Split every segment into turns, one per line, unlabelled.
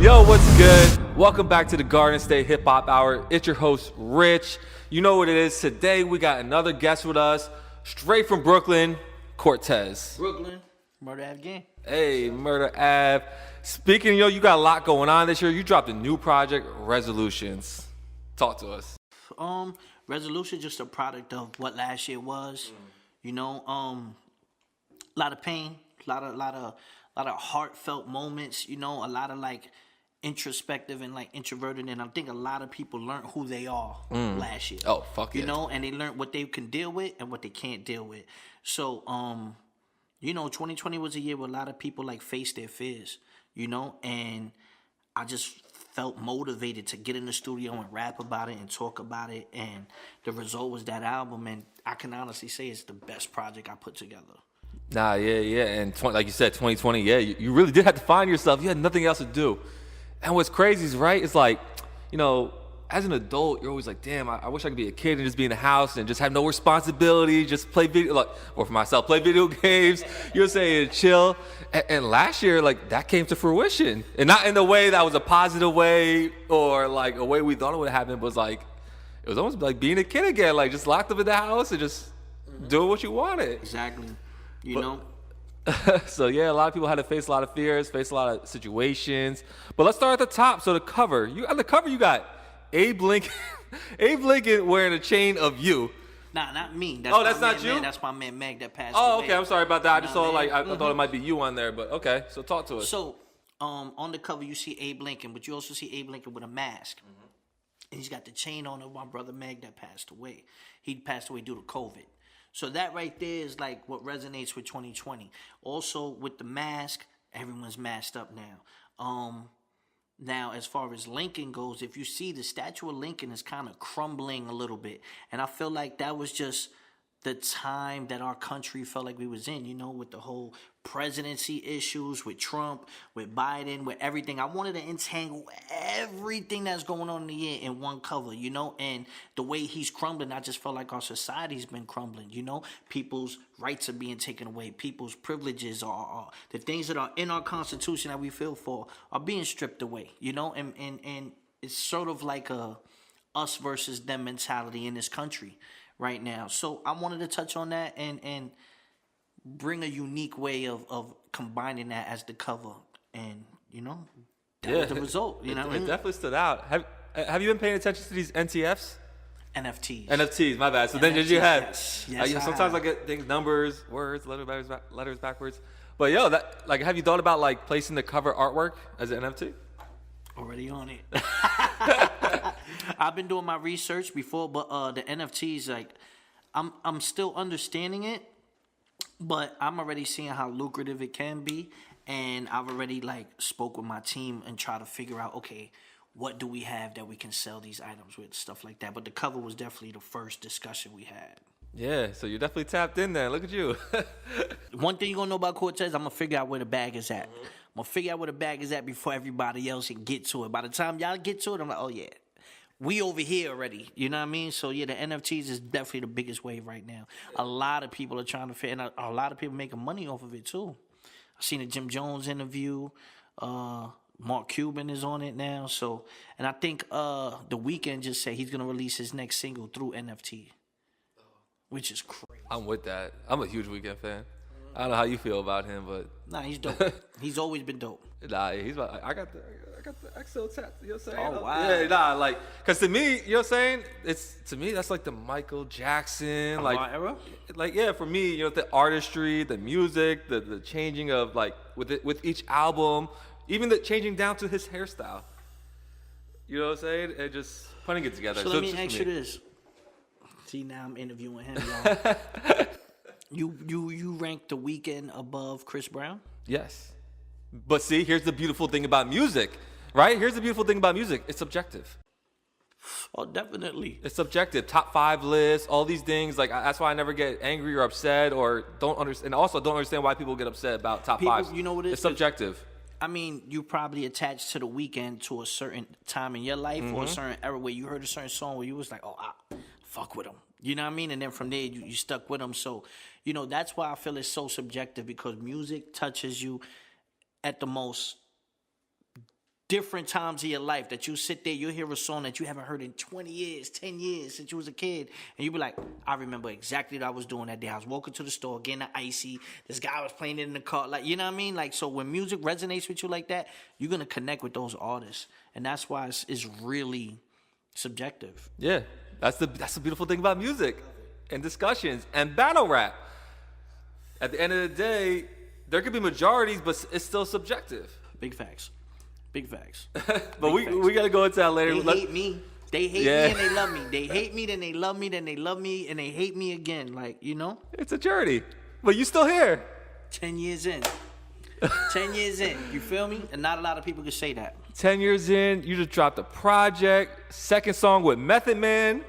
Yo, what's good? Welcome back to the Garden State Hip Hop Hour. It's your host, Rich. You know what it is. Today, we got another guest with us, straight from Brooklyn, Cortez.
Brooklyn, Murder Ave gang.
Hey, Murder Ave. Speaking, you got a lot going on this year. You dropped a new project, Resolutions. Talk to us.
Resolution, just a product of what last year was. You know, a lot of pain, a lot of heartfelt moments. You know, a lot of like introspective and like introverted, and I think a lot of people learned who they are last year.
Oh, fuck yeah.
You know, and they learned what they can deal with and what they can't deal with. So, you know, 2020 was a year where a lot of people like faced their fears. You know, and I just felt motivated to get in the studio and rap about it and talk about it, and the result was that album, and I can honestly say it's the best project I put together.
Nah, yeah, and like you said, 2020, yeah, you really did have to find yourself. You had nothing else to do. And what's crazy is, right, it's like, you know, as an adult, you're always like, damn, I wish I could be a kid and just be in the house and just have no responsibility, just play video, like, or for myself, play video games, you know what I'm saying, chill. And last year, like, that came to fruition. And not in the way that was a positive way or, like, a way we thought it would happen, but it was almost like being a kid again, like, just locked up in the house and just doing what you wanted.
Exactly. You know?
So, yeah, a lot of people had to face a lot of fears, face a lot of situations. But let's start at the top. So, the cover. On the cover, you got Abe Lincoln wearing a chain of you.
Nah, not me.
That's not you?
That's my man Meg that passed
away.
away.
Okay, I'm sorry about that. I just saw I thought it might be you on there, but okay. So talk to us.
So, on the cover you see Abe Lincoln, but you also see Abe Lincoln with a mask. And he's got the chain on of my brother Meg that passed away. He passed away due to COVID. So that right there is like what resonates with 2020. Also with the mask, everyone's masked up now. Now, as far as Lincoln goes, if you see the statue of Lincoln is kind of crumbling a little bit. And I feel like that was just the time that our country felt like we was in, you know, with the whole presidency issues, with Trump, with Biden, with everything. I wanted to entangle everything that's going on in the year in one cover, you know, and the way he's crumbling, I just felt like our society's been crumbling, you know. People's rights are being taken away. People's privileges are the things that are in our Constitution that we feel for are being stripped away, you know, and it's sort of like a us versus them mentality in this country right now. So I wanted to touch on that and bring a unique way of combining that as the cover, and you know, that was the result. You know,
it definitely stood out. Have you been paying attention to these NTFs?
NFTs,
my bad. So
NFTs,
then did you have?
Yes,
sometimes I get things, numbers, words, letters backwards. But yo, have you thought about like placing the cover artwork as an NFT?
Already on it. I've been doing my research before, but the NFTs, like, I'm still understanding it, but I'm already seeing how lucrative it can be, and I've already like spoke with my team and try to figure out, okay, what do we have that we can sell these items with, stuff like that. But the cover was definitely the first discussion we had.
Yeah, so you're definitely tapped in there. Look at you.
One thing you're going to know about Cortez, I'm going to figure out where the bag is at. I'm going to figure out where the bag is at before everybody else can get to it. By the time y'all get to it, I'm like, oh, yeah, we over here already. You know what I mean? So, yeah, the NFTs is definitely the biggest wave right now. A lot of people are trying to fit, and a lot of people making money off of it, too. I've seen a Jim Jones interview. Mark Cuban is on it now. So, and I think The Weeknd just said he's going to release his next single through NFT, which is crazy.
I'm with that. I'm a huge Weeknd fan. I don't know how you feel about him, but
nah, he's dope. He's always been dope.
Nah, he's. I got the XO tat. You know what I'm saying?
Oh wow.
Yeah, nah, cause to me, you know what I'm saying? To me that's like the Michael Jackson,
like our era.
Like yeah, for me, you know, the artistry, the music, the changing of like with each album, even the changing down to his hairstyle. You know what I'm saying? And just putting it together.
So let me ask you this. See, now I'm interviewing him. You rank The Weeknd above Chris Brown?
Yes. But see, here's the beautiful thing about music, right? Here's the beautiful thing about music. It's subjective.
Oh, definitely.
It's subjective. Top 5 lists, all these things. Like that's why I never get angry or upset or don't understand. And also don't understand why people get upset about top 5s.
You know what it is?
It's subjective.
I mean, you probably attached to The Weeknd to a certain time in your life or a certain era where you heard a certain song where you was like, oh, I fuck with him. You know what I mean? And then from there, you stuck with him. So, you know, that's why I feel it's so subjective, because music touches you at the most different times of your life that you sit there, you'll hear a song that you haven't heard in 20 years, 10 years since you was a kid, and you'll be like, I remember exactly what I was doing that day. I was walking to the store, getting an icy. This guy was playing it in the car. Like, you know what I mean? Like, so when music resonates with you like that, you're going to connect with those artists. And that's why it's really subjective.
Yeah, that's the beautiful thing about music and discussions and battle rap. At the end of the day, there could be majorities, but it's still subjective.
Big facts. Big facts.
But we got to go into that later.
They hate me. They hate me and they love me. They hate me, then they love me, then they love me, and they hate me again. Like, you know?
It's a journey. But you still here.
10 years in. 10 years in. You feel me? And not a lot of people can say that.
10 years in, you just dropped a project. Second song with Method Man.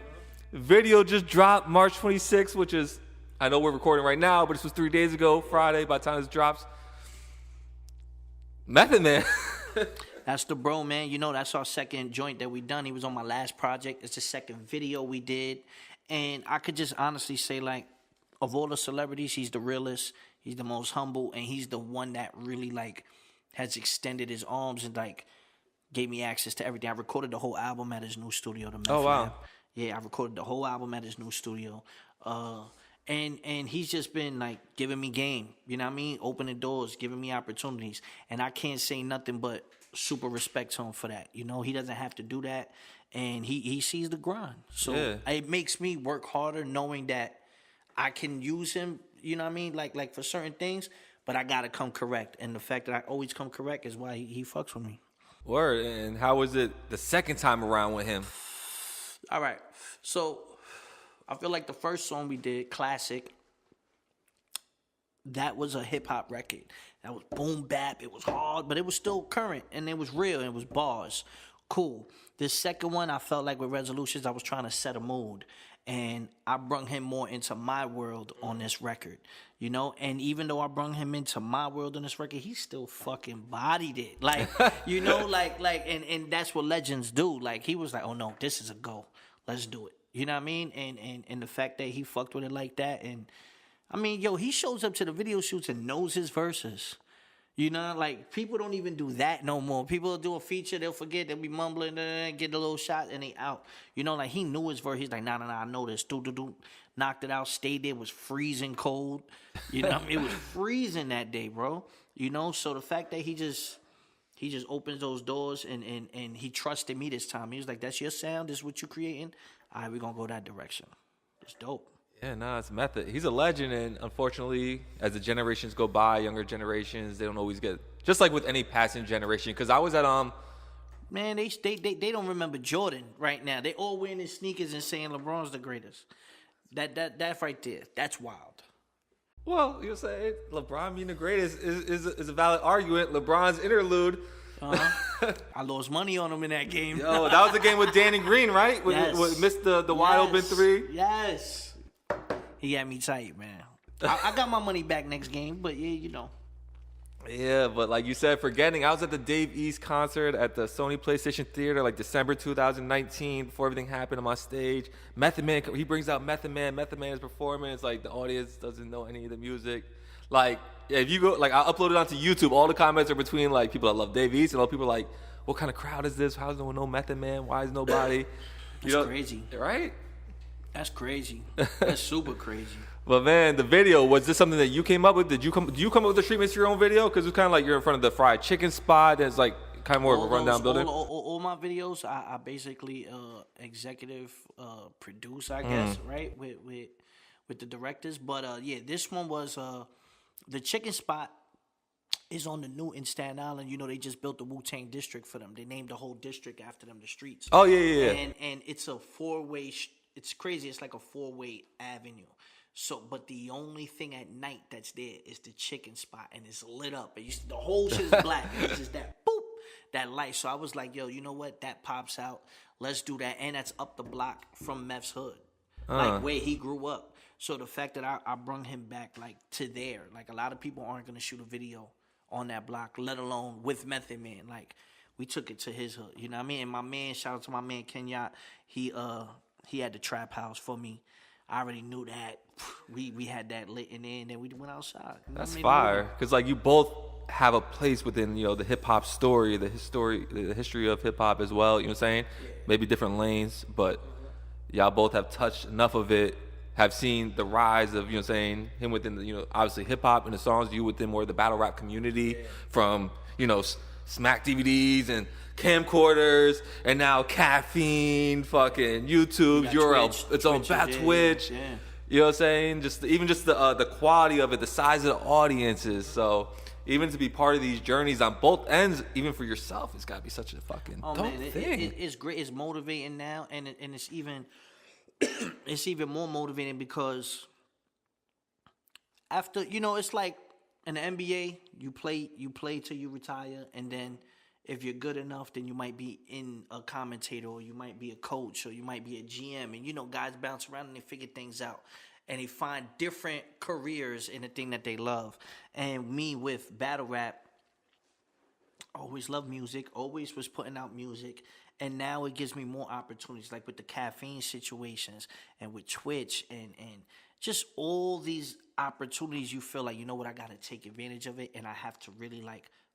Video just dropped March 26th, which is, I know we're recording right now, but this was 3 days ago, Friday, by the time this drops. Method Man.
That's the bro, man. You know, that's our second joint that we done. He was on my last project. It's the second video we did. And I could just honestly say, like, of all the celebrities, he's the realest. He's the most humble. And he's the one that really, like, has extended his arms and, like, gave me access to everything. I recorded the whole album at his new studio.
Oh, wow.
Yeah, I recorded the whole album at his new studio. And he's just been, like, giving me game. You know what I mean? Opening doors, giving me opportunities. And I can't say nothing but super respect to him for that. You know, he doesn't have to do that, and he sees the grind. So it makes me work harder knowing that I can use him, you know what I mean, like for certain things, but I gotta come correct. And the fact that I always come correct is why he fucks with me.
Word. And how was it the second time around with him?
All right. So I feel like the first song we did, Classic, that was a hip-hop record. That was boom bap. It was hard, but it was still current, and it was real, and it was bars. Cool. This second one, I felt like with Resolutions, I was trying to set a mood, and I brung him more into my world on this record, you know? And even though I brung him into my world on this record, he still fucking bodied it. Like, you know, and that's what legends do. Like, he was like, oh, no, this is a go. Let's do it. You know what I mean? And the fact that he fucked with it like that, and I mean, yo, he shows up to the video shoots and knows his verses. You know, like, people don't even do that no more. People will do a feature, they'll forget, they'll be mumbling, get a little shot, and they out. You know, like, he knew his verse. He's like, nah, I know this. Knocked it out, stayed there, was freezing cold. You know, it was freezing that day, bro. You know, so the fact that he just opens those doors and he trusted me this time. He was like, that's your sound, this is what you're creating. All right, we're going to go that direction. It's dope.
Yeah, nah, it's Method. He's a legend, and unfortunately, as the generations go by, younger generations, they don't always get, just like with any passing generation. Because I was at
man, they don't remember Jordan right now. They all wearing his sneakers and saying LeBron's the greatest. That right there, that's wild.
Well, you'll say LeBron being the greatest is a valid argument. LeBron's interlude.
I lost money on him in that game.
Yo, that was the game with Danny Green, right? With missed the wide open three.
Yes. He had me tight, man. I got my money back next game, but yeah, you know.
Yeah, but like you said, forgetting, I was at the Dave East concert at the Sony PlayStation Theater, like December 2019, before everything happened on my stage. Method Man, he brings out Method Man. Method Man is performing. It's like the audience doesn't know any of the music. Like, if you go, like, I uploaded it onto YouTube. All the comments are between, like, people that love Dave East and all people are like, what kind of crowd is this? How does no one know Method Man? Why is nobody?
That's crazy.
Right?
That's crazy. That's super crazy.
But man, the video, was this something that you came up with? Do you come up with the treatments for your own video? Because it's kind of like you're in front of the fried chicken spot. It's like kind of more of a rundown building.
All my videos, I basically executive produce, I guess, right? With the directors. But yeah, this one was the chicken spot is on the new in Staten Island. You know, they just built the Wu-Tang district for them. They named the whole district after them, the streets.
Oh yeah.
And it's a four-way. It's crazy. It's like a four-way avenue. So, but the only thing at night that's there is the chicken spot, and it's lit up. The whole shit is black. And it's just that boop, that light. So I was like, yo, you know what? That pops out. Let's do that. And that's up the block from Meth's hood, like where he grew up. So the fact that I brung him back like to there, like a lot of people aren't gonna shoot a video on that block, let alone with Method Man. Like we took it to his hood. You know what I mean? And my man, shout out to my man Kenya. He had the trap house for me. I already knew that. We had that lit in there, and then we went outside.
That's fire. Because, like, you both have a place within, the hip hop story, the history of hip hop as well. You know what I'm saying?
Yeah.
Maybe different lanes, but y'all both have touched enough of it. Have seen the rise of, him within the, obviously hip hop and the songs, you within more of the battle rap community, from, smack DVDs and camcorders, and now caffeine, fucking YouTube, URL, its own Twitch.
Yeah.
You know what I'm saying? Just the quality of it, the size of the audiences. So even to be part of these journeys on both ends, even for yourself, it's got to be such a fucking dope thing.
It's great. It's motivating now, and it's even it's even more motivating because after, it's like in the NBA, you play till you retire, and then if you're good enough, then you might be in a commentator, or you might be a coach, or you might be a GM. And, guys bounce around and they figure things out. And they find different careers in the thing that they love. And me with battle rap, always loved music, always was putting out music. And now it gives me more opportunities, like with the caffeine situations and with Twitch and just all these opportunities. You feel like, you know what, I got to take advantage of it. And I have to really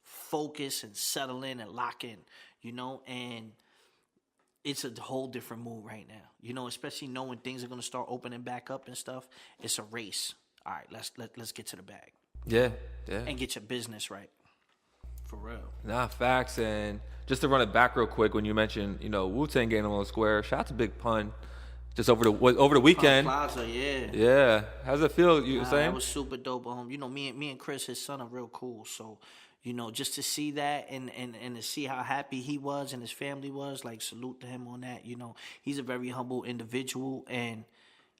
focus and settle in and lock in, and it's a whole different mood right now, especially knowing things are going to start opening back up and stuff. It's a race. All right, let's get to the bag.
Yeah.
And get your business right. For real.
Nah, facts. And just to run it back real quick, when you mentioned, Wu-Tang Gang on the Square, shout out to Big Pun. Just over the weekend.
Plaza, yeah.
Yeah. How's it feel? You saying?
That was super dope. Me and Chris, his son, are real cool. So, just to see that and to see how happy he was and his family was, salute to him on that. He's a very humble individual, and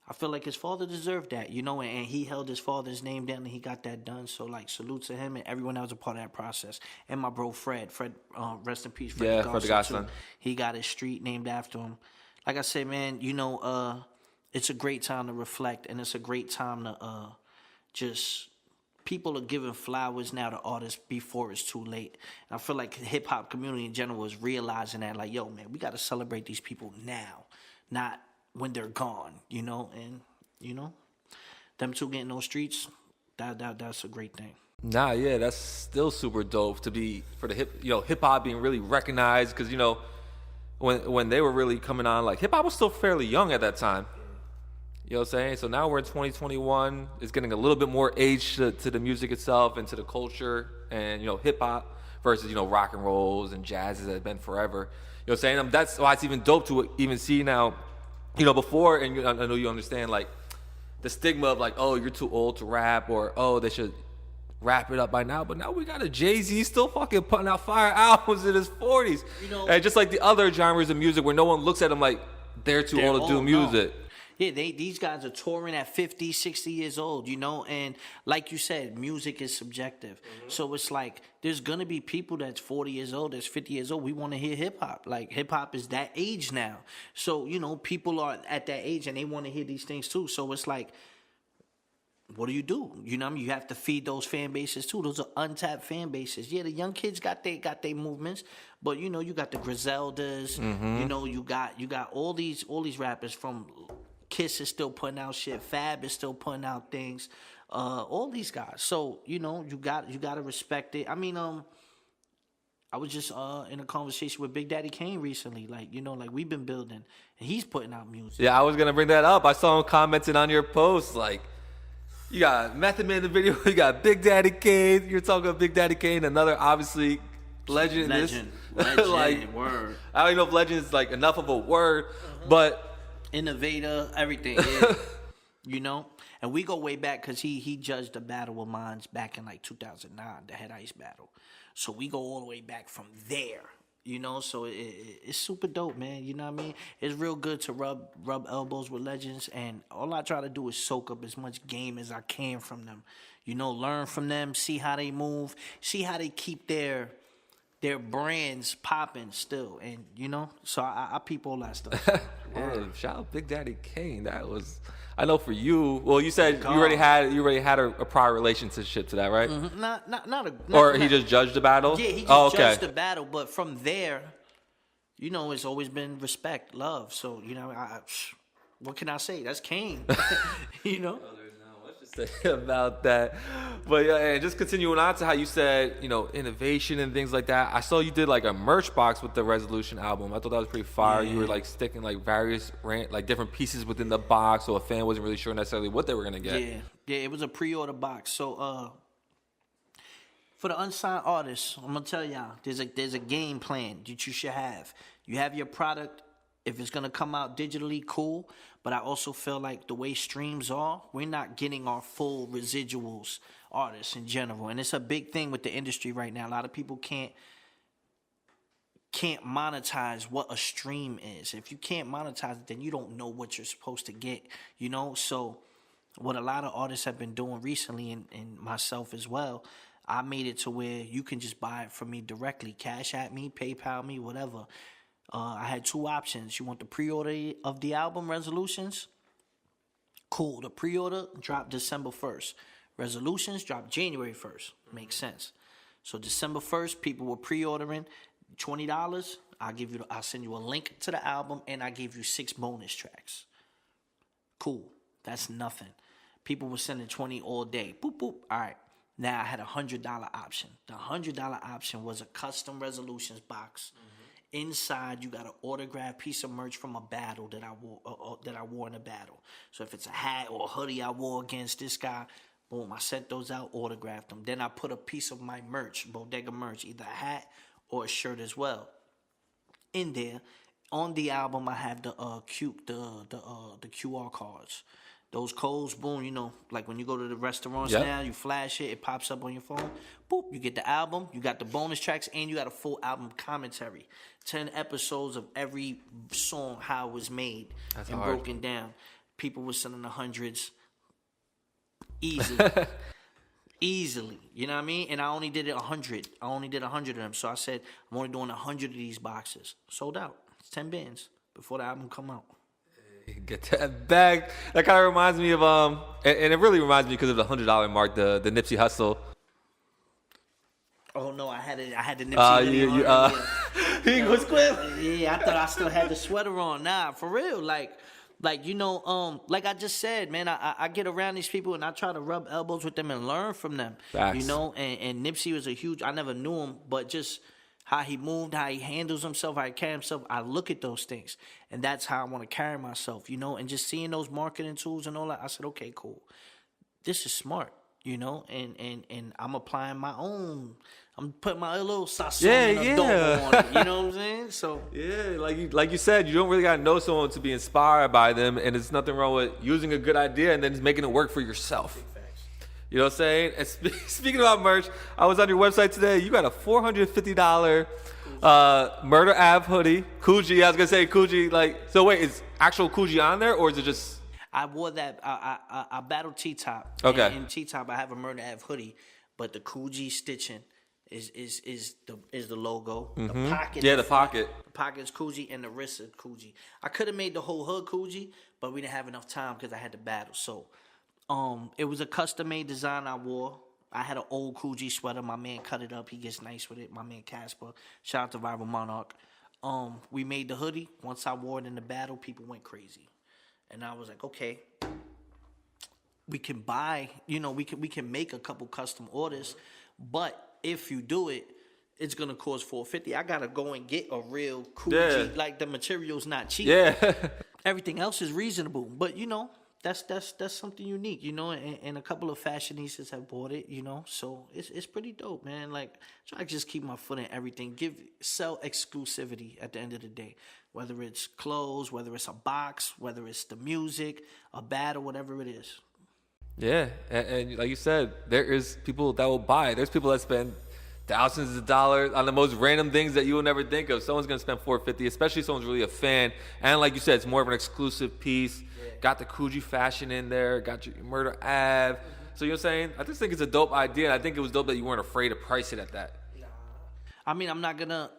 I feel like his father deserved that, and he held his father's name down and he got that done. So, salute to him and everyone that was a part of that process. And my bro, Fred, rest in peace, Fred
the Godson.
He got his street named after him. Like I said, man, it's a great time to reflect, and it's a great time to just... People are giving flowers now to artists before it's too late. And I feel like the hip-hop community in general is realizing that, yo, man, we got to celebrate these people now, not when they're gone, And, them two getting those streets, that's a great thing.
Nah, yeah, that's still super dope to be, for the hip-hop being really recognized, because, when they were really coming on, hip-hop was still fairly young at that time. You know what I'm saying? So now we're in 2021. It's getting a little bit more age to the music itself and to the culture, and, hip-hop versus, rock and rolls and jazzes that have been forever. You know what I'm saying? That's why it's even dope to even see now, before, and I know you understand, the stigma of, oh, you're too old to rap, or, oh, they should wrap it up by now. But now we got a Jay-Z still fucking putting out fire albums in his 40s. And just like the other genres of music where no one looks at them like they're too old to do music.
No. Yeah, these guys are touring at 50, 60 years old, and like you said, music is subjective. Mm-hmm. So it's there's going to be people that's 40 years old, that's 50 years old. We want to hear hip-hop. Hip-hop is that age now. So, people are at that age and they want to hear these things too. So it's what do? You have to feed those fan bases too. Those are untapped fan bases. Yeah, the young kids got their movements, but you got the Griseldas. Mm-hmm. You got all these rappers from... Kiss is still putting out shit. Fab is still putting out things. All these guys. So, you got to respect it. I mean, I was just in a conversation with Big Daddy Kane recently. We've been building, and he's putting out music.
Yeah, I was going to bring that up. I saw him commenting on your post, you got Method Man in the video, you got Big Daddy Kane. You're talking about Big Daddy Kane, another, obviously, legend.
Word.
I don't even know if legend is, enough of a word, but...
Innovator, everything, yeah. And we go way back because he judged the Battle of Minds back in 2009, the Head Ice Battle. So we go all the way back from there, So it's super dope, man. You know what I mean? It's real good to rub elbows with legends, and all I try to do is soak up as much game as I can from them. Learn from them, see how they move, see how they keep their brands popping still, and so I peep all that stuff.
Yeah, shout out Big Daddy Kane. That was, I know for you. Well, you said you already had a prior relationship to that, right?
Mm-hmm.
He just judged the battle.
Yeah, he just judged the battle, but from there, it's always been respect, love. So what can I say? That's Kane.
There's not much to to say about that. But yeah, and just continuing on to how you said, innovation and things like that. I saw you did like a merch box with the Resolution album. I thought that was pretty fire. You were like sticking like various different pieces within the box, so a fan wasn't really sure necessarily what they were gonna get.
Yeah, it was a pre-order box. So for the unsigned artists, I'm gonna tell y'all, there's a game plan that you should have. You have your product. If it's gonna come out digitally, cool. But I also feel like the way streams are, we're not getting our full residuals, artists in general, and it's a big thing with the industry right now. A lot of people can't monetize what a stream is. If you can't monetize it, then you don't know what you're supposed to get. So what a lot of artists have been doing recently, and myself as well, I made it to where you can just buy it from me directly, cash at me, PayPal me, whatever. I had two options. You want the pre-order of the album Resolutions? Cool. The pre-order dropped December 1st. Resolutions dropped January 1st. Makes sense. So December 1st, people were pre-ordering $20. I'll send you a link to the album, and I give you 6 bonus tracks. Cool. That's nothing. People were sending 20 all day. Boop, boop. All right. Now I had a $100 option. The $100 option was a custom Resolutions box. Inside, you got an autographed piece of merch from a battle that I wore in a battle. So if it's a hat or a hoodie I wore against this guy, boom, I sent those out, autographed them. Then I put a piece of my merch, bodega merch, either a hat or a shirt as well, in there. On the album, I have the QR cards. Those codes, boom, like when you go to the restaurants now, you flash it pops up on your phone. Boop, you get the album, you got the bonus tracks, and you got a full album commentary. 10 episodes of every song, how it was made. That's and hard. Broken down. People were sending the hundreds easily. Easily. You know what I mean? And I only did it 100. I only did 100 of them. So I said, I'm only doing 100 of these boxes. Sold out. It's 10 bands before the album come out.
Get that bag. That kind of reminds me of and it really reminds me because of the $100 mark, the Nipsey Hussle.
Oh no, I had the Nipsey. He was quick. Yeah, I thought I still had the sweater on. Nah, for real. Like like I just said, man, I get around these people and I try to rub elbows with them and learn from them. Facts. And Nipsey was I never knew him, but just how he moved, how he handles himself, how he carries himself. I look at those things, and that's how I want to carry myself, and just seeing those marketing tools and all that. I said, okay, cool. This is smart, and I'm applying my own. I'm putting my little sazon and adobo on it. You know what I'm saying? So
like you said, you don't really gotta know someone to be inspired by them, and there's nothing wrong with using a good idea and then just making it work for yourself. You know what I'm saying? And speaking about merch, I was on your website today. You got a $450 Murder Ave hoodie. Coogee, I was going to say Coogee. So wait, is actual Coogee on there, or is it just...
I wore that. I battled T-Top.
Okay.
In T-Top, I have a Murder Ave hoodie, but the Coogee stitching is the logo.
Mm-hmm.
The pocket.
Yeah, the pocket.
The pocket is Coogee, and the wrist is Coogee. I could have made the whole hood Coogee, but we didn't have enough time because I had to battle. So... it was a custom-made design I wore. I had an old Coogee sweater. My man cut it up. He gets nice with it. My man Casper. Shout out to Rival Monarch. We made the hoodie. Once I wore it in the battle, people went crazy. And I was like, okay, we can buy, we can make a couple custom orders. But if you do it, it's going to cost $450. I got to go and get a real Coogee. Yeah. Like, the material's not cheap.
Yeah.
Everything else is reasonable. But, that's something unique, and a couple of fashionistas have bought it, so it's pretty dope, man. Like, try to just keep my foot in everything, sell exclusivity at the end of the day, whether it's clothes, whether it's a box, whether it's the music, a battle, whatever it is.
Yeah, and like you said, there is people that will buy. There's people that spend thousands of dollars on the most random things that you will never think of. Someone's gonna spend $450, especially if someone's really a fan. And like you said, it's more of an exclusive piece. Yeah. Got the Coogee fashion in there. Got your Murder Ave. So you know what I'm saying? I just think it's a dope idea. And I think it was dope that you weren't afraid to price it at that.
Nah. I mean, I'm not gonna.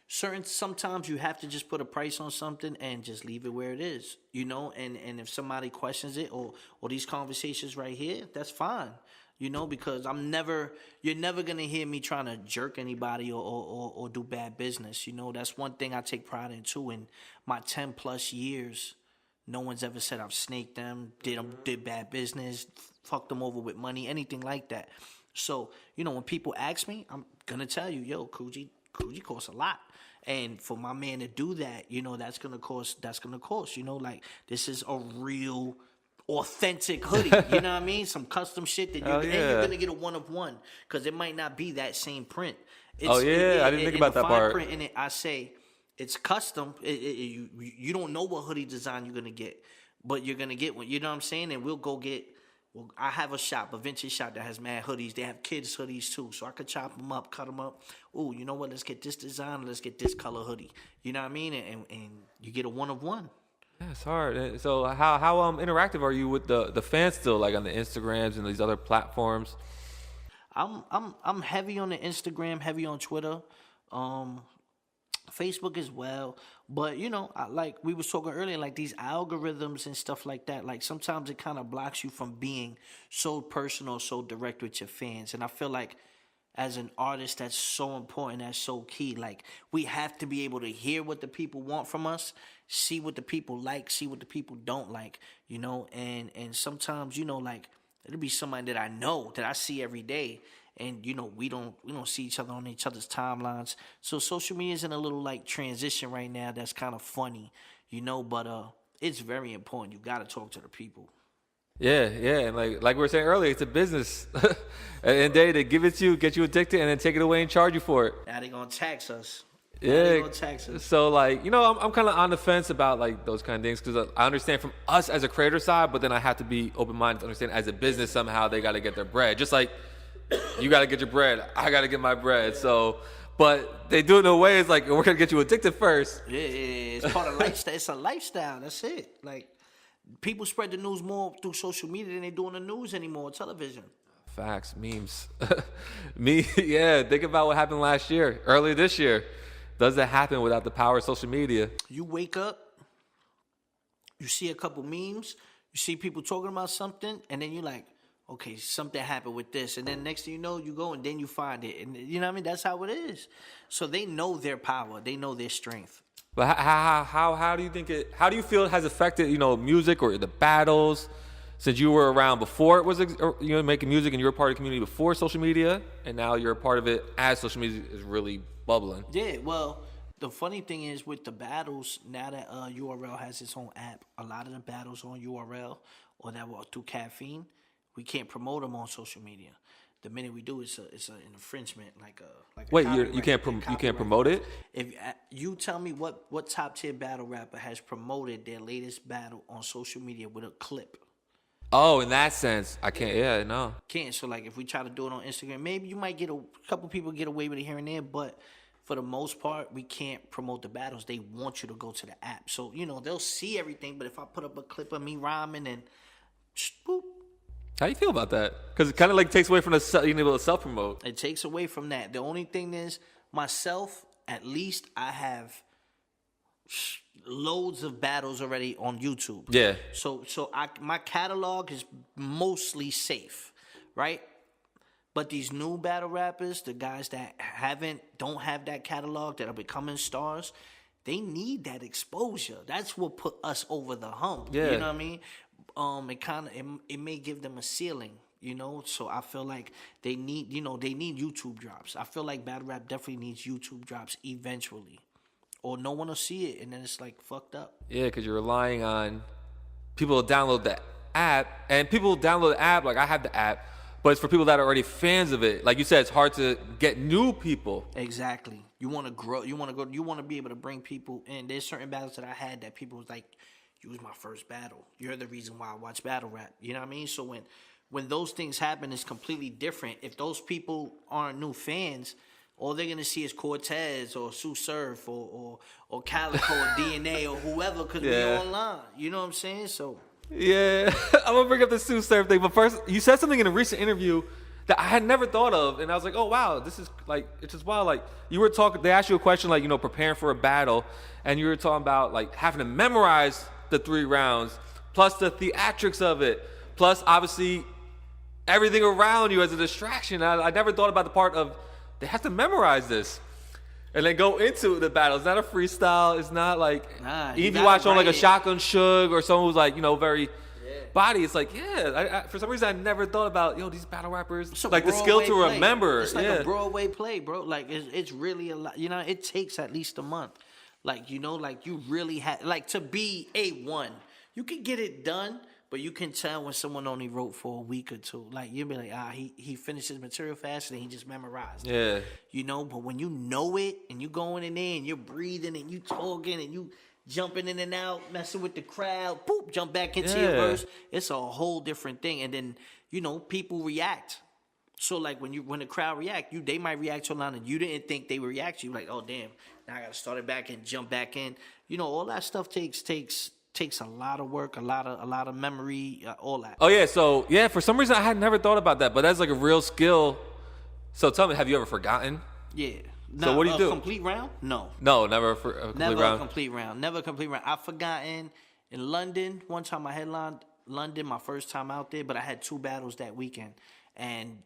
Sometimes you have to just put a price on something and just leave it where it is, And if somebody questions it or these conversations right here, that's fine. Because you're never going to hear me trying to jerk anybody or do bad business. That's one thing I take pride in too. In my 10 plus years, No one's ever said I've snaked them, did bad business, fucked them over with money, anything like that. So, when people ask me, I'm gonna tell you, yo, Coogee costs a lot. And for my man to do that, that's gonna cost, like, this is a real authentic hoodie. You know what I mean? Some custom shit that and you're gonna get a one of one, because it might not be that same print.
I didn't think about that part.
Print in it, I say it's custom. You don't know what hoodie design you're gonna get, but you're gonna get one. You know what I'm saying? And we'll go get. Well, I have a vintage shop that has mad hoodies. They have kids hoodies too, so I could chop them up, cut them up. Ooh, you know what? Let's get this design. Let's get this color hoodie. You know what I mean? And you get a one of one.
Yeah, it's hard. So how interactive are you with the fans still, like on the Instagrams and these other platforms?
I'm heavy on the Instagram, heavy on Twitter, Facebook as well. But like we was talking earlier, like these algorithms and stuff like that. Like sometimes it kind of blocks you from being so personal, so direct with your fans. And I feel like as an artist, that's so important, that's so key. Like we have to be able to hear what the people want from us, see what the people like, see what the people don't like. And sometimes like it'll be somebody that I know, that I see every day. And we don't see each other on each other's timelines. So social media is in a little like transition right now. That's kind of funny, But it's very important. You got to talk to the people.
Yeah, and like we were saying earlier, it's a business. At the end of the day, they give it to you, get you addicted, and then take it away and charge you for it.
Now they gonna tax us.
Yeah. So like I'm kind of on the fence about like those kind of things, because I understand from us as a creator side, but then I have to be open minded to understand as a business somehow they got to get their bread, just like. You got to get your bread. I got to get my bread. So, but they do it in a way, it's like, we're going to get you addicted first.
Yeah, it's part of lifestyle. It's a lifestyle. That's it. Like, people spread the news more through social media than they do on the news anymore, television.
Facts, memes. Think about what happened last year, earlier this year. Does that happen without the power of social media?
You wake up, you see a couple memes, you see people talking about something, and then you're like, okay, something happened with this, and then next thing you know, you go and then you find it, and you know what I mean? That's how it is. So they know their power, they know their strength.
But how do you think it? How do you feel it has affected music or the battles, since you were around before it was making music and you were part of the community before social media, and now you're a part of it as social media is really bubbling?
Yeah, well, the funny thing is with the battles, now that URL has its own app, a lot of the battles on URL or that were through Caffeine, we can't promote them on social media. The minute we do, it's an infringement.
Wait, you can't promote it?
If you tell me what top tier battle rapper has promoted their latest battle on social media with a clip?
Oh, in that sense, I can't. Yeah, no.
Can't. So like, if we try to do it on Instagram, maybe you might get a couple people get away with it here and there, but for the most part, we can't promote the battles. They want you to go to the app, so they'll see everything. But if I put up a clip of me rhyming and boop.
How do you feel about that? Because it kind of like takes away from the being able to self-promote.
It takes away from that. The only thing is, myself, at least I have loads of battles already on YouTube.
Yeah.
So my catalog is mostly safe, right? But these new battle rappers, the guys that don't have that catalog, that are becoming stars, they need that exposure. That's what put us over the hump.
Yeah.
You know what I mean? It may give them a ceiling, so I feel like they need YouTube drops. I feel like battle rap definitely needs YouTube drops eventually, or no one will see it, and then it's like fucked up.
Yeah, because you're relying on people to download the app, and people download the app. Like, I have the app, but it's for people that are already fans of it. Like you said, it's hard to get new people.
Exactly. You want to grow. You want to be able to bring people in. There's certain battles that I had that people was like, you was my first battle. You're the reason why I watch battle rap. You know what I mean? So when those things happen, it's completely different. If those people aren't new fans, all they're gonna see is Cortez or Sue Surf or Calico or DNA or whoever, because we're online. You know what I'm saying? So
yeah, I'm gonna bring up the Sue Surf thing. But first, you said something in a recent interview that I had never thought of, and I was like, oh wow, this is like, it's just wild. Like, you were talking, they asked you a question like, preparing for a battle, and you were talking about like having to memorize the 3 rounds, plus the theatrics of it, plus obviously everything around you as a distraction. I never thought about the part of they have to memorize this. And then go into the battle. It's not a freestyle. It's not like
Nah,
if you watch on like a Shotgun Suge or someone who's like, you know, very body. It's like, I, for some reason I never thought about, these battle rappers, like the skill to remember.
It's like a Broadway play, bro. Like it's really a lot. You know, it takes at least a month. Like, you know, like you really have, like, to be A1, you can get it done, but you can tell when someone only wrote for a week or two. Like, you'll be like, he finished his material fast and he just memorized it.
Yeah.
You know, but when you know it and you going in there and you're breathing and you talking and you jumping in and out, messing with the crowd, boop, jump back into your verse, it's a whole different thing. And then, you know, people react. So, like, when the crowd react, they might react to a line and you didn't think they would react to you. Like, oh, damn, now I got to start it back and jump back in. You know, all that stuff takes a lot of work, a lot of memory, all that.
Oh, yeah. So, for some reason I had never thought about that, but that's like a real skill. So, tell me, have you ever forgotten?
Yeah.
So, what do you do?
A complete round? No.
No, never a complete round.
Never a complete round. Never a complete round. I've forgotten in London. One time I headlined London, my first time out there, but I had 2 battles that weekend. And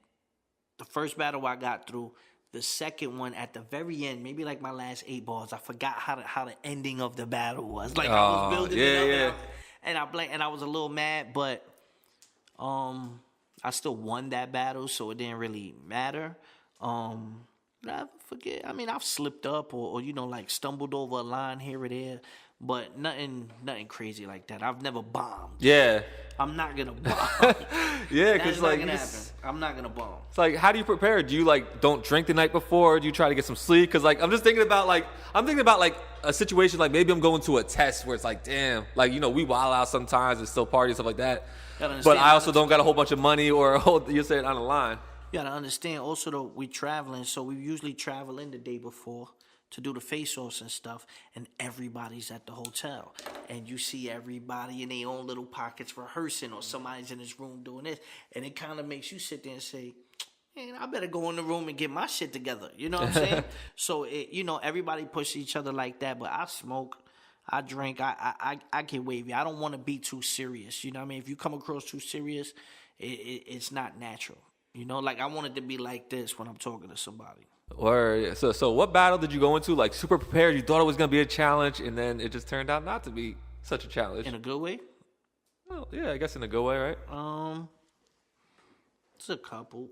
the first battle I got through, the second one at the very end, maybe like my last 8 bars, I forgot how the ending of the battle was. Like, I was building it up, and I blanked, and I was a little mad, but I still won that battle, so it didn't really matter. I forget. I mean, I've slipped up or you know, like stumbled over a line here or there, but nothing crazy like that. I've never bombed.
Yeah.
I'm not gonna bomb.
Because like
I'm not gonna bomb.
It's like, how do you prepare? Do you like don't drink the night before? Or do you try to get some sleep? Because like I'm thinking about like a situation like maybe I'm going to a test where it's like, damn, like, you know, we wild out sometimes and still party and stuff like that. But I also don't got a whole bunch of money or you're saying on the line.
You gotta understand also though, we traveling, so we usually travel in the day before to do the face-offs and stuff, and everybody's at the hotel. And you see everybody in their own little pockets rehearsing, or somebody's in his room doing this, and it kind of makes you sit there and say, man, I better go in the room and get my shit together. You know what I'm saying? So, you know, everybody pushes each other like that, but I smoke, I drink, I get wavy. I don't want to be too serious. You know what I mean? If you come across too serious, it's not natural. You know, like I want it to be like this when I'm talking to somebody.
Or so what battle did you go into like super prepared? You thought it was gonna be a challenge, and then it just turned out not to be such a challenge.
In a good way?
Well, yeah, I guess in a good way, right?
It's a couple.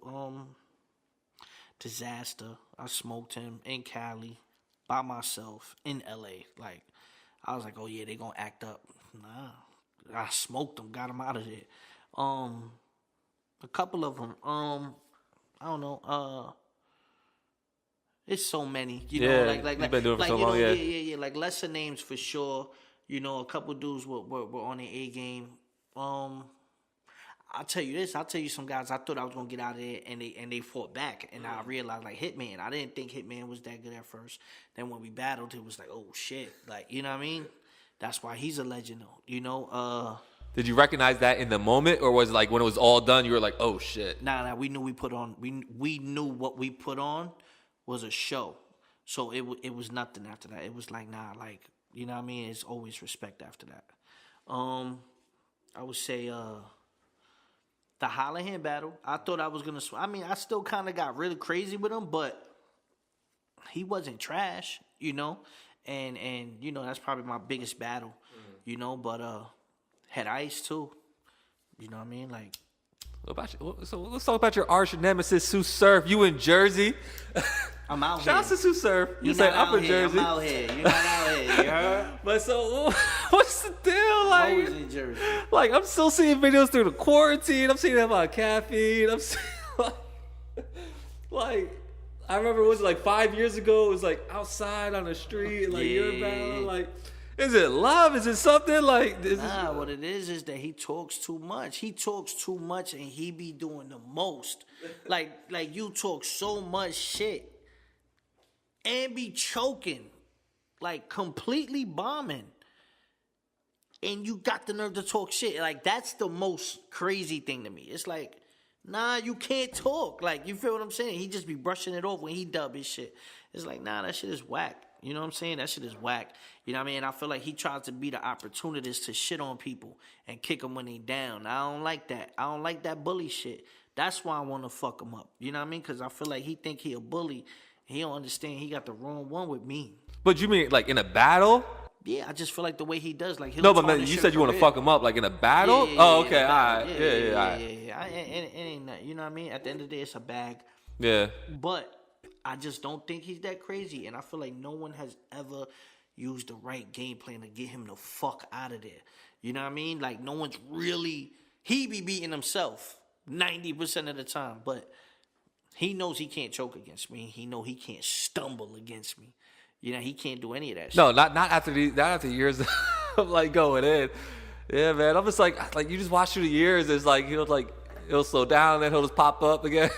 Disaster. I smoked him in Cali by myself in LA. Like, I was like, oh yeah, they gonna act up. Nah, I smoked them, got them out of there. A couple of them. I don't know. It's so many, you know, like
you've been doing it for so long,
yeah, like lesser names for sure. You know, a couple dudes were on the A game. I'll tell you this. I'll tell you some guys. I thought I was gonna get out of there, and they fought back, and I realized like Hitman. I didn't think Hitman was that good at first. Then when we battled, it was like, oh shit, like, you know what I mean? That's why he's a legend, though. You know.
Did you recognize that in the moment, or was it like when it was all done, you were like, oh shit?
Nah. We knew we put on. We knew what we put on was a show, so it was nothing after that. It was like, nah, like, you know what I mean? It's always respect after that. I would say the Hollihan battle. I thought I was gonna. I mean, I still kind of got really crazy with him, but he wasn't trash, you know. And you know, that's probably my biggest battle, you know. But had Ice too, you know what I mean? Like.
What about you? So let's talk about your arch nemesis, Sue Surf. You in Jersey?
I'm out here.
Shout out to Sue Surf. You say I'm in Jersey.
I'm out here. You're not out here. You heard?
But so, what's the deal? Like,
always in Jersey.
Like, I'm still seeing videos through the quarantine. I'm seeing them on caffeine. I'm seeing, like, I remember it was like 5 years ago. It was like outside on the street, like you're about like. Is it love? Is it something like?
What it is that he talks too much. He talks too much, and he be doing the most. Like you talk so much shit, and be choking, like completely bombing, and you got the nerve to talk shit. Like, that's the most crazy thing to me. It's like, nah, you can't talk. Like, you feel what I'm saying? He just be brushing it off when he dub his shit. It's like, nah, that shit is whack. You know what I'm saying? That shit is whack. You know what I mean? I feel like he tries to be the opportunist to shit on people and kick them when they down. I don't like that. I don't like that bully shit. That's why I want to fuck him up. You know what I mean? Because I feel like he think he a bully. He don't understand. He got the wrong one with me.
But you mean like in a battle?
Yeah, I just feel like the way he does, like he'll
No, but man,
tarnish
you
your
said you want to
career.
fuck him up like in a battle?
Yeah,
Oh, okay,
the
all
battle.
right. Yeah, all right.
Yeah. It ain't nothing. You know what I mean? At the end of the day, it's a bag.
Yeah.
But I just don't think he's that crazy, and I feel like no one has ever used the right game plan to get him the fuck out of there. You know what I mean? Like no one's really. He be beating himself 90% of the time, but he knows he can't choke against me. He know he can't stumble against me. You know, he can't do any of that shit.
No, not after years of like going in. Yeah, man. I'm just like you just watch through the years. It's like he'll slow down, and then he'll just pop up again.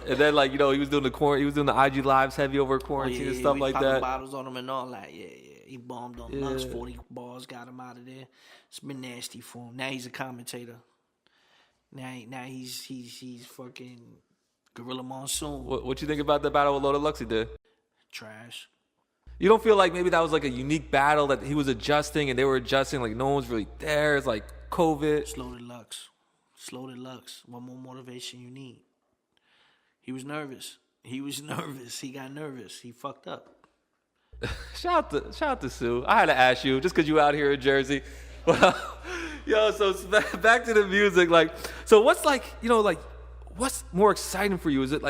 And then he was doing the IG lives heavy over quarantine and stuff like that.
Bottles on him and all that. Yeah. He bombed on Lux. 40 bars got him out of there. It's been nasty for him. Now he's a commentator. Now he's fucking Gorilla Monsoon.
What you think about the battle with Loda Lux he did?
Trash.
You don't feel like maybe that was like a unique battle that he was adjusting and they were adjusting, like no one was really there? It's like COVID.
Slow to Lux. What more motivation you need? He was nervous. He got nervous. He fucked up.
Shout out to Sue. I had to ask you just because you out here in Jersey. Yo, so back to the music. So what's what's more exciting for you? Is it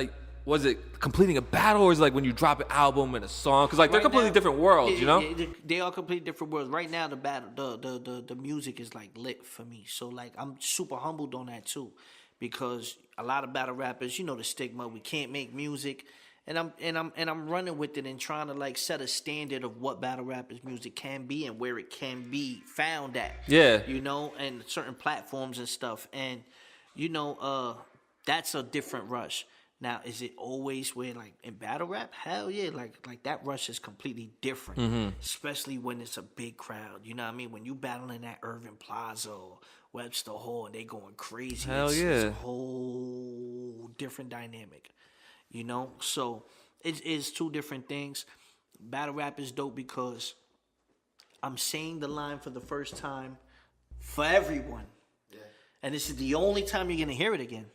was it completing a battle, or is it like when you drop an album and a song? Because they're completely different worlds, you know?
They are completely different worlds. Right now, the battle, the music is lit for me. So I'm super humbled on that too, because a lot of battle rappers, the stigma, we can't make music, and I'm running with it and trying to set a standard of what battle rappers music can be and where it can be found at.
Yeah.
And certain platforms and stuff, and that's a different rush. Now, is it always where in battle rap? Hell yeah, like that rush is completely different, especially when it's a big crowd. You know what I mean? When you battling at Irving Plaza or Webster Hall and they going crazy, it's a whole different dynamic. So it's two different things. Battle rap is dope because I'm saying the line for the first time for everyone, and this is the only time you're gonna hear it again.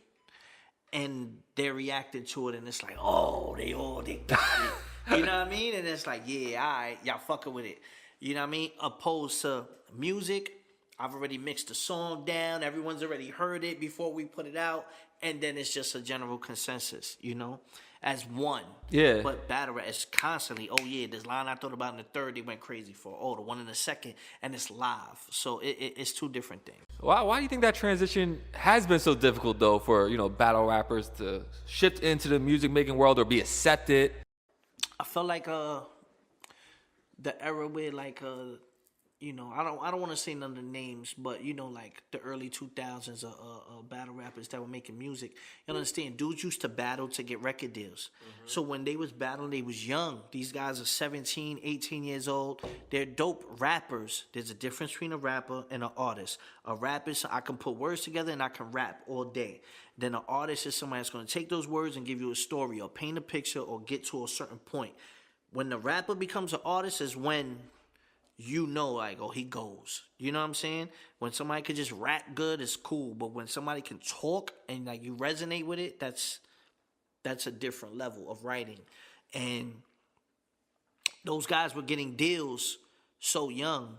And they're reacting to it, and it's like, oh, they got it. You know what I mean? And it's like, yeah, all right, y'all fucking with it. You know what I mean? Opposed to music, I've already mixed the song down. Everyone's already heard it before we put it out. And then it's just a general consensus, as one.
Yeah.
But battle rap is constantly, oh, yeah, this line I thought about in the third, they went crazy for. Oh, the one in the second, and it's live. So it's two different things.
Why do you think that transition has been so difficult, though, for, battle rappers to shift into the music making world or be accepted?
I felt like the era where I don't want to say none of the names, but the early 2000s battle rappers that were making music. You understand? Dudes used to battle to get record deals. So when they was battling, they was young. These guys are 17, 18 years old. They're dope rappers. There's a difference between a rapper and an artist. A rapper is I can put words together and I can rap all day. Then an artist is somebody that's going to take those words and give you a story or paint a picture or get to a certain point. When the rapper becomes an artist is when oh, he goes. You know what I'm saying? When somebody could just rap good, it's cool. But when somebody can talk and you resonate with it, that's a different level of writing. And those guys were getting deals so young,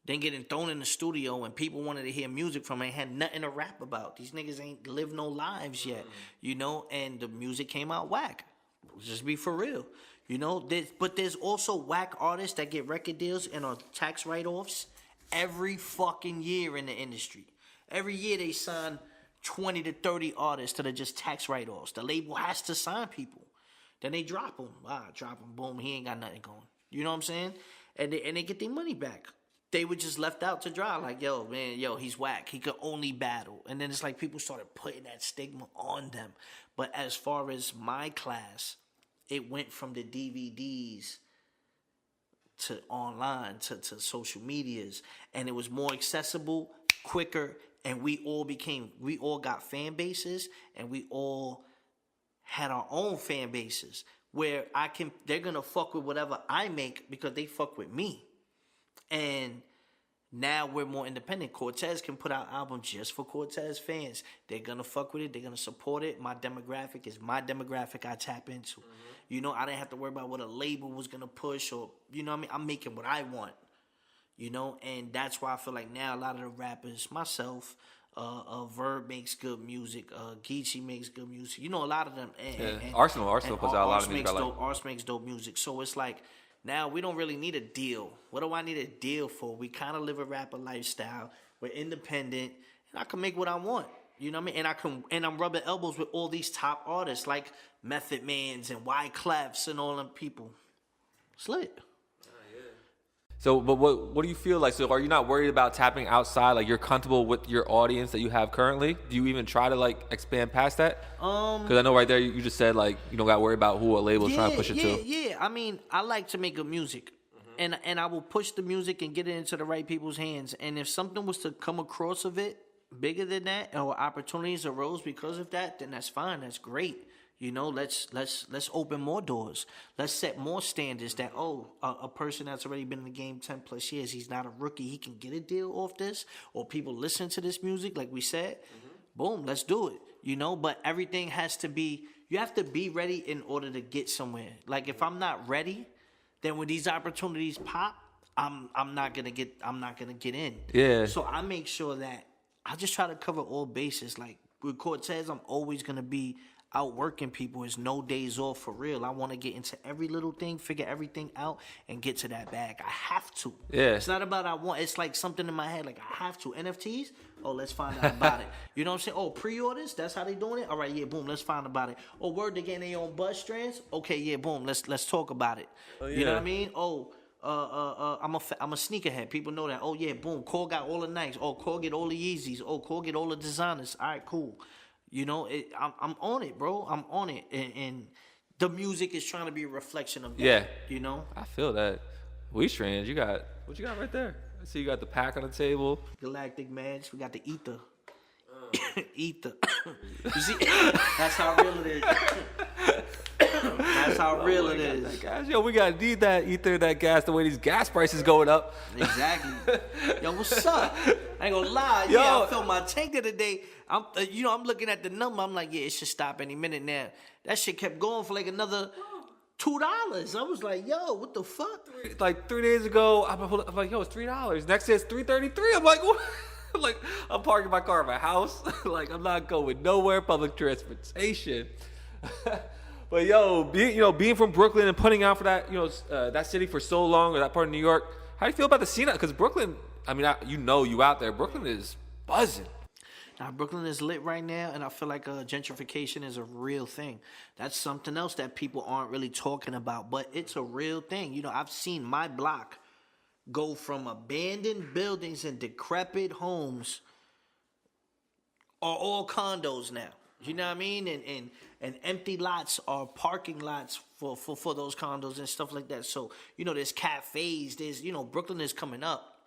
then getting thrown in the studio and people wanted to hear music from it and had nothing to rap about. These niggas ain't lived no lives yet, and the music came out whack. Just be for real. But there's also whack artists that get record deals and are tax write-offs every fucking year in the industry. Every year they sign 20 to 30 artists that are just tax write-offs. The label has to sign people. Then they drop them. Drop them, boom, he ain't got nothing going. You know what I'm saying? And they get their money back. They were just left out to dry. Like, he's whack. He could only battle. And then it's like people started putting that stigma on them. But as far as my class, it went from the DVDs to online to social medias, and it was more accessible, quicker, and we all got fan bases, and we all had our own fan bases where they're gonna fuck with whatever I make because they fuck with me. And Now we're more independent. Cortez can put out albums just for Cortez fans. They're gonna fuck with it. They're gonna support it. My demographic is my demographic I tap into. You know, I didn't have to worry about what a label was gonna push or, you know what I mean? I'm making what I want. You know, and that's why I feel like now a lot of the rappers, myself, Verb makes good music, Geechee makes good music. You know, a lot of them. And
Arsenal puts out a lot of music.
Ars makes dope music. So it's like, now we don't really need a deal. What do I need a deal for? We kind of live a rapper lifestyle. We're independent, and I can make what I want. You know what I mean? And I'm rubbing elbows with all these top artists like Method Mans and Wyclefs and all them people. It's lit.
So, but what do you feel like? So, are you not worried about tapping outside? Like, you're comfortable with your audience that you have currently? Do you even try to like expand past that? Because I know right there you just said like you don't got to worry about who a label is trying to push it to.
Yeah. I mean, I like to make good music, and I will push the music and get it into the right people's hands. And if something was to come across of it bigger than that, or opportunities arose because of that, then that's fine. That's great. You know, let's open more doors. Let's set more standards that, a person that's already been in the game 10 plus years, he's not a rookie. He can get a deal off this, or people listen to this music, like we said. Boom, let's do it. You know, but everything has to be, you have to be ready in order to get somewhere. Like if I'm not ready, then when these opportunities pop, I'm not gonna get in.
Yeah.
So I make sure that I just try to cover all bases. Like with Cortez, I'm always gonna be out working people. Is no days off for real. I want to get into every little thing, figure everything out, and get to that bag. I have to.
Yeah.
It's not about I want. It's like something in my head. Like I have to. NFTs. Oh, let's find out about it. You know what I'm saying? Oh, pre-orders. That's how they doing it. All right, yeah, boom. Let's find about it. Oh, word, they getting their own buzz strands. Okay, yeah, boom. Let's talk about it. Oh, yeah. You know what I mean? Oh. I'm a sneakerhead. People know that. Oh yeah, boom. Cole got all the Nikes. Oh, Cole get all the Yeezys. Oh, Cole get all the designers. All right, cool. You know, I'm on it, bro. I'm on it, and the music is trying to be a reflection of that.
Yeah,
you know.
I feel that. We strange. You got what you got right there? I see you got the pack on the table.
Galactic Match. We got the ether. Ether. You see, that's how real it is. That's how real it is.
Gas. Yo, we gotta need that ether, that gas. The way these gas prices going up.
Exactly. Yo, what's up? I ain't gonna lie. Yo. Yeah, I filled my tank the other day. I'm looking at the number. I'm like, yeah, it should stop any minute now. That shit kept going for like another $2. I was like, yo, what the fuck?
Like 3 days ago, I'm like, yo, it's $3. Next day it's $3.33. I'm like, what? Like, I'm parking my car at my house. Like, I'm not going nowhere. Public transportation. But yo, being from Brooklyn and putting out for that, that city for so long, or that part of New York, how do you feel about the scene? Because Brooklyn, I mean, you out there, Brooklyn is buzzing.
Now, Brooklyn is lit right now, and I feel like gentrification is a real thing. That's something else that people aren't really talking about, but it's a real thing. You know, I've seen my block go from abandoned buildings and decrepit homes are all condos now. You know what I mean? And empty lots are parking lots for those condos and stuff like that. So, there's cafes, Brooklyn is coming up.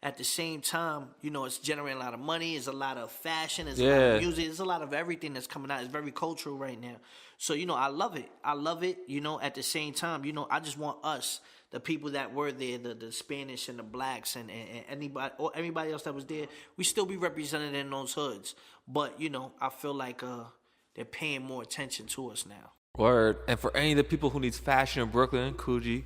At the same time, it's generating a lot of money. There's a lot of fashion. There's a lot of music. There's a lot of everything that's coming out. It's very cultural right now. So, I love it. I love it. At the same time, I just want us, the people that were there, the Spanish and the blacks and anybody or everybody else that was there, we still be represented in those hoods. But, I feel like they're paying more attention to us now.
Word. And for any of the people who needs fashion in Brooklyn, Coogee,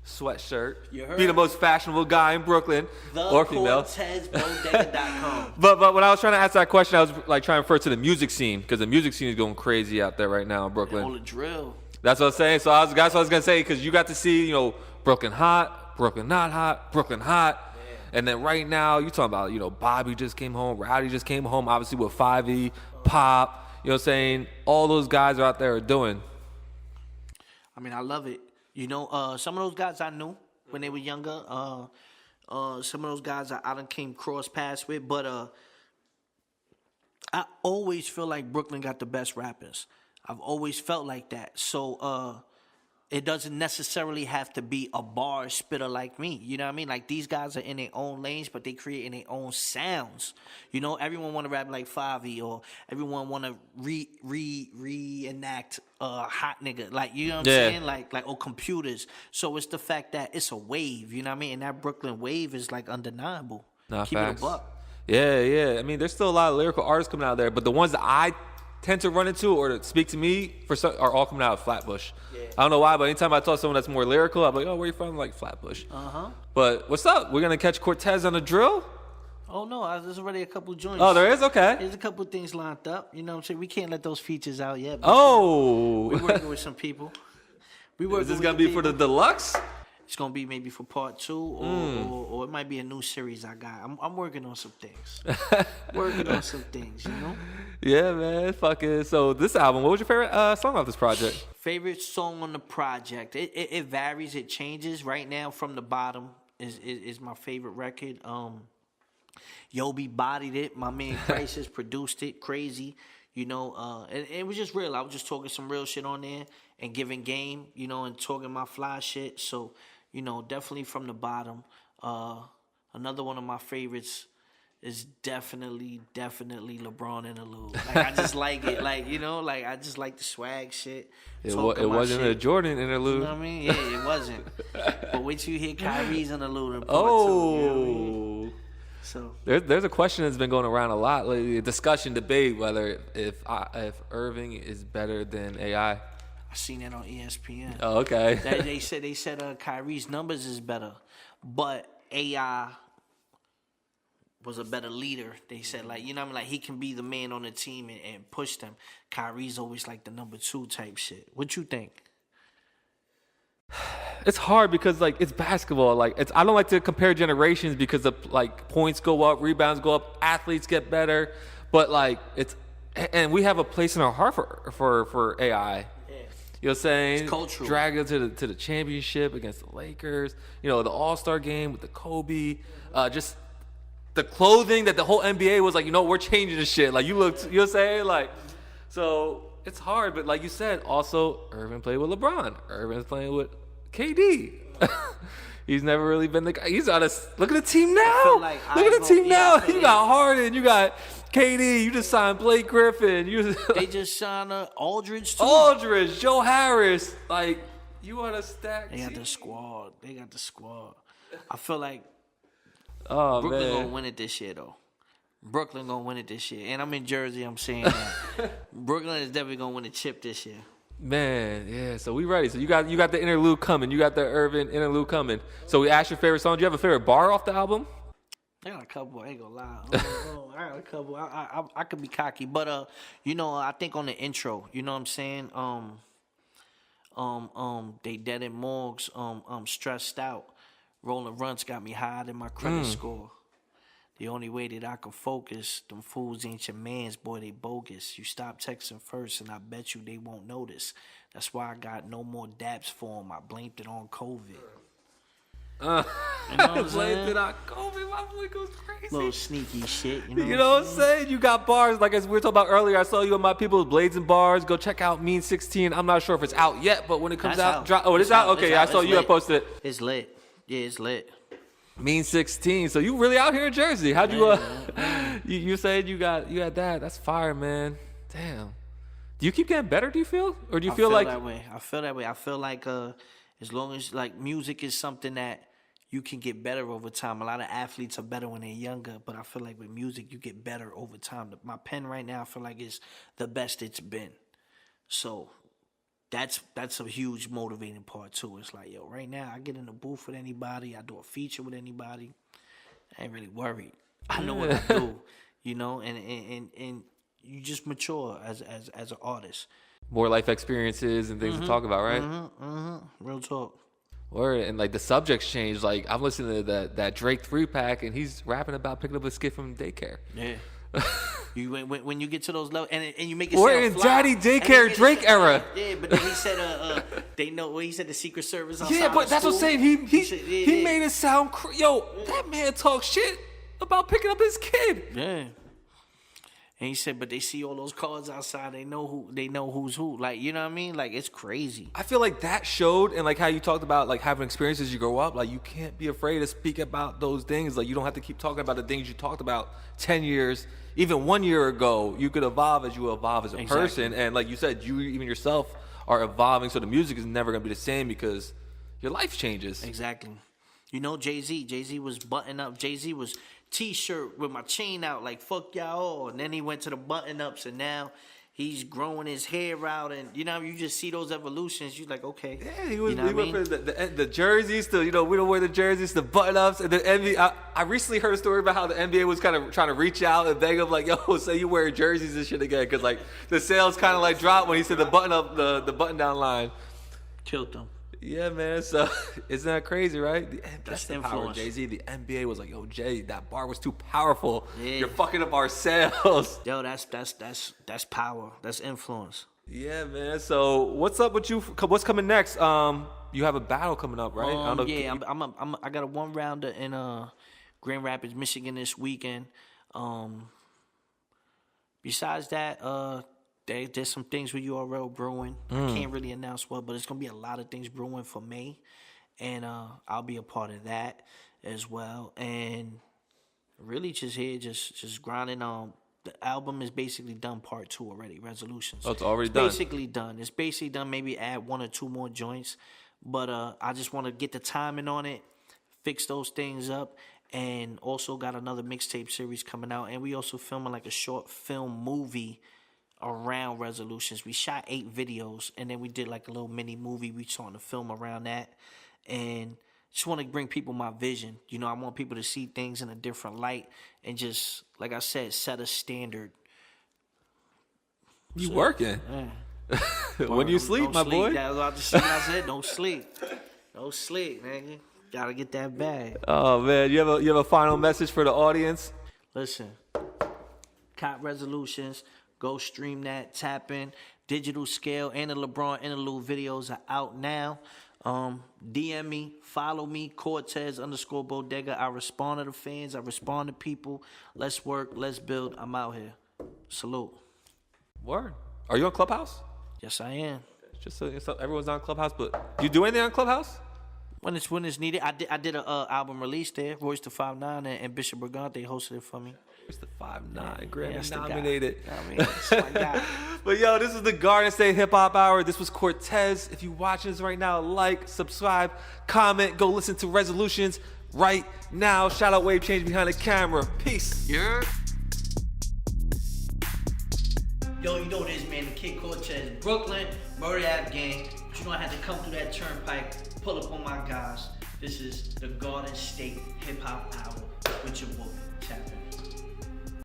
sweatshirt. Be the most fashionable guy in Brooklyn or female.
TheCortezBodega.com.
But when I was trying to ask that question, I was like trying to refer to the music scene, because the music scene is going crazy out there right now in Brooklyn.
All the drill.
That's what I'm saying. So that's what I was gonna say, because you got to see, Brooklyn hot, Brooklyn not hot, Brooklyn hot. Yeah. And then right now you talking about, Bobby just came home, Rowdy just came home, obviously with 5E, Pop. You know what I'm saying? All those guys are out there are doing.
I mean, I love it. Some of those guys I knew when they were younger. Some of those guys I done came cross paths with. But I always feel like Brooklyn got the best rappers. I've always felt like that. So it doesn't necessarily have to be a bar spitter like me. You know what I mean? Like, these guys are in their own lanes, but they create in their own sounds. You know, everyone want to rap like Favi, or everyone want to reenact Hot Nigga. Like, you know what I'm saying? Like, or computers. So it's the fact that it's a wave, you know what I mean? And that Brooklyn wave is, like, undeniable.
Nah,
Keep
facts.
it a buck.
Yeah. I mean, there's still a lot of lyrical artists coming out there, but the ones that I tend to run into or to speak to me for some are all coming out of Flatbush. Yeah. I don't know why, but anytime I talk to someone that's more lyrical, I'm like, oh, where you from? Like, Flatbush. But what's up? We're gonna catch Cortez on the drill?
Oh no, there's already a couple joints.
Oh, there is? Okay.
There's a couple things lined up. You know what I'm saying? We can't let those features out yet.
Oh.
We're working with some people.
Is this gonna be for the deluxe?
It's gonna be maybe for part 2, or it might be a new series I got. I'm working on some things. You know?
Yeah, man. Fuck it. So this album, what was your favorite song off this project?
Favorite song on the project? It varies. It changes. Right now, From the Bottom is my favorite record. Yobi bodied it. My man Crisis produced it. Crazy. You know, and it was just real. I was just talking some real shit on there and giving game, you know, and talking my fly shit. So, you know, definitely From the Bottom. Another one of my favorites is definitely LeBron Interlude. Like, I just like it. Like, you know, like, I just like the swag shit.
It wasn't a Jordan interlude.
You know what I mean? Yeah, it wasn't. But wait till you hear Kyrie's interlude in part 2. You know what I mean? So
there's a question that's been going around a lot lately, a discussion, debate, whether if Irving is better than AI.
I seen that on ESPN.
Oh, okay.
They said Kyrie's numbers is better, but AI was a better leader. They said, like, you know what I mean? Like, he can be the man on the team and push them. Kyrie's always like the number 2 type shit. What you think?
It's hard because, like, it's basketball. Like, I don't like to compare generations because of, like, points go up, rebounds go up, athletes get better. But, like, and we have a place in our heart for AI. Yeah. You know what I'm saying?
It's cultural.
Drag it to the championship against the Lakers. You know, the All-Star game with the Kobe. Just the clothing that the whole NBA was like, you know, we're changing this shit. Like, you know what I'm saying? Like, so it's hard. But like you said, also, Irving played with LeBron. Irving's playing with KD. He's never really been the guy. He's on a look at the team now. Look at the team now. You got Harden. You got KD. You just signed Blake Griffin.
They just signed Aldridge too.
Aldridge, Joe Harris. Like, you want to stack.
They got the squad. I feel like
Brooklyn
gonna win it this year though. Brooklyn gonna win it this year. And I'm in Jersey, I'm saying that. Brooklyn is definitely gonna win the chip this year.
Man, yeah, so we ready. So you got the interlude coming. You got the Irvin interlude coming. So we asked your favorite song. Do you have a favorite bar off the album?
I got a couple. I ain't gonna lie. I got a couple. I could be cocky, but you know, I think on the intro, you know what I'm saying? They dead in morgues. Stressed out. Rolling runs got me higher than my credit score. The only way that I can focus, them fools ain't your mans, boy, they bogus. You stop texting first, and I bet you they won't notice. That's why I got no more daps for them. I blamed it on COVID.
You know what blamed it on COVID. My boy goes crazy.
Little sneaky shit. You
know what I'm saying? You got bars. Like as we were talking about earlier, I saw you on My People's Blades and Bars. Go check out Mean 16. I'm not sure if it's out yet, but when it comes out. It is out? Okay, I saw you had posted it.
It's lit. Yeah, it's lit.
Mean 16. So you really out here in Jersey? How'd you you said you had that? That's fire, man. Damn. Do you keep getting better? Do you feel, or do you feel like
that way? I feel that way. I feel like as long as like music is something that you can get better over time. A lot of athletes are better when they're younger, but I feel like with music you get better over time. My pen right now I feel like is the best it's been. So that's a huge motivating part too. It's like, yo, right now I get in the booth with anybody, I do a feature with anybody, I ain't really worried. I know what I do, you know, and you just mature as an artist.
More life experiences and things to talk about, right?
Real talk.
Word, and like the subjects change. Like I'm listening to that Drake 3-pack, and he's rapping about picking up a skit from daycare.
Yeah. You when you get to those levels and you make it
we're
sound
in
fly,
daddy daycare Drake era.
Yeah, but then he said they know he said the Secret Service outside.
Yeah, but that's
school.
what I'm saying. He made it sound that man talks shit about picking up his kid.
Yeah. And he said, but they see all those cars outside. They know who's who. Like, you know what I mean? Like, it's crazy.
I feel like that showed, and like how you talked about like having experiences as you grow up. Like, you can't be afraid to speak about those things. Like, you don't have to keep talking about the things you talked about 10 years, even 1 year ago. You could evolve as you evolve as a person. And like you said, you even yourself are evolving. So the music is never going to be the same because your life changes.
Exactly. You know, Jay-Z was button up. Jay-Z was T-shirt with my chain out, like, fuck y'all all. And then he went to the button-ups, and now he's growing his hair out. And, you know, you just see those evolutions. You're like, okay.
Yeah, he went from the jerseys to, we don't wear the jerseys, the button-ups. And the NBA, I recently heard a story about how the NBA was kind of trying to reach out and beg him, like, yo, say you wear jerseys and shit again. Because, like, the sales kind of, like, dropped when he said the button-up, the button-down line.
Killed them.
Yeah, man. So isn't that crazy, right? That's the
influence.
power of Jay-Z. The NBA was like, yo, Jay, that bar was too powerful.
Yeah.
You're fucking up our sales.
Yo, that's power. That's influence.
Yeah, man. So what's up with you? What's coming next? You have a battle coming up, right?
I got a 1-rounder in Grand Rapids, Michigan this weekend. Besides that, there's some things with URL brewing. I can't really announce what, but it's going to be a lot of things brewing for May. And I'll be a part of that as well. And really just here, just grinding on. The album is basically done, part 2 already, Resolutions.
Oh, it's already done.
Basically done. It's basically done, maybe add 1 or 2 more joints. But I just want to get the timing on it, fix those things up. And also got another mixtape series coming out. And we also filming like a short film movie around Resolutions. We shot 8 videos, and then we did like a little mini movie. We starting to film around that, and just want to bring people my vision. I want people to see things in a different light, and just like I said, set a standard.
You working?
Yeah.
When you sleep, my boy.
That's what I said. Don't sleep. Don't sleep, man. Gotta get that bag.
Oh man, you have a final message for the audience?
Listen, cop Resolutions. Go stream that, tap in. Digital Scale and the LeBron interlude videos are out now. DM me, follow me, Cortez _Bodega. I respond to the fans. I respond to people. Let's work. Let's build. I'm out here. Salute.
Word. Are you on Clubhouse?
Yes, I am.
Just so everyone's on Clubhouse, but do you do anything on Clubhouse?
When it's needed. I did a album release there. Royce the 5'9" and Bishop Brigante hosted it for me.
It's the 5'9", Grammy
that's the
nominated.
That's my guy.
But yo, this is the Garden State Hip Hop Hour. This was Cortez. If you watching this right now, like, subscribe, comment, go listen to Resolutions right now. Shout out Wave Change behind the camera. Peace.
Yeah. Yo, you know this, man. The Kid Cortez, Brooklyn, Murray Ave gang. But I had to come through that turnpike, pull up on my guys. This is the Garden State Hip Hop Hour with your boy.